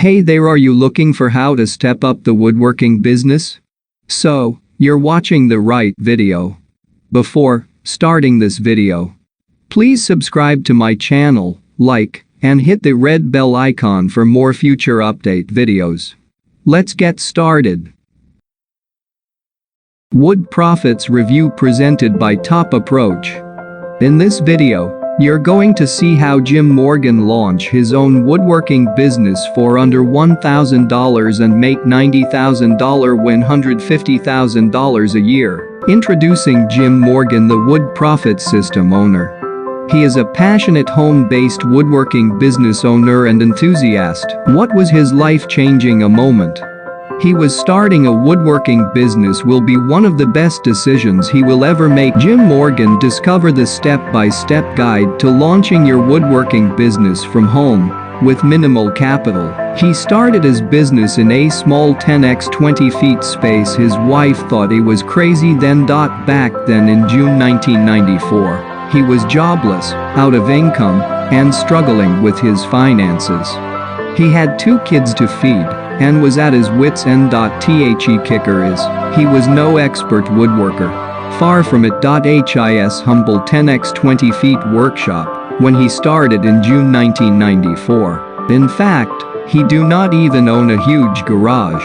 Hey there, are you looking for how to step up the woodworking business? So, you're watching the right video. Before starting this video, please subscribe to my channel, like, and hit the red bell icon for more future update videos. Let's get started. Wood Profits Review presented by Top Approach. In this video, you're going to see how Jim Morgan launched his own woodworking business for under $1,000 and make $90,000 win $150,000 a year. Introducing Jim Morgan, the Wood Profit System owner. He is a passionate home-based woodworking business owner and enthusiast. What was his life-changing a moment? He was starting a woodworking business will be one of the best decisions he will ever make. Jim Morgan discover the step-by-step guide to launching your woodworking business from home with minimal capital. He started his business in a small 10x 20 feet space. His wife thought he was crazy then. Back then in June 1994, he was jobless, out of income, and struggling with his finances. He had 2 kids to feed and was at his wits' end. The kicker is, he was no expert woodworker. Far from it. His humble 10x 20 feet workshop when he started in June 1994. In fact, he do not even own a huge garage.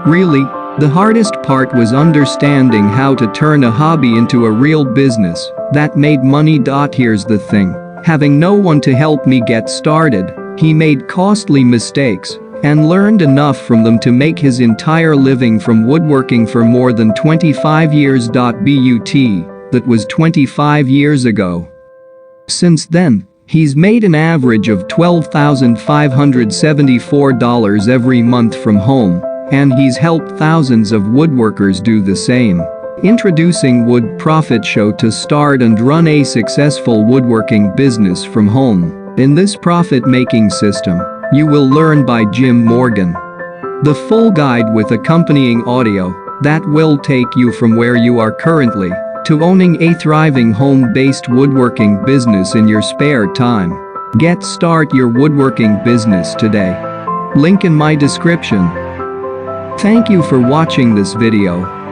Really, the hardest part was understanding how to turn a hobby into a real business that made money. Here's the thing, having no one to help me get started, he made costly mistakes and learned enough from them to make his entire living from woodworking for more than 25 years. That was 25 years ago. Since then, he's made an average of $12,574 every month from home, and he's helped thousands of woodworkers do the same. Introducing Wood Profit Show to start and run a successful woodworking business from home. In this profit-making system, you will learn by Jim Morgan the full guide with accompanying audio that will take you from where you are currently to owning a thriving home-based woodworking business in your spare time. Start your woodworking business today. Link in my description. Thank you for watching this video.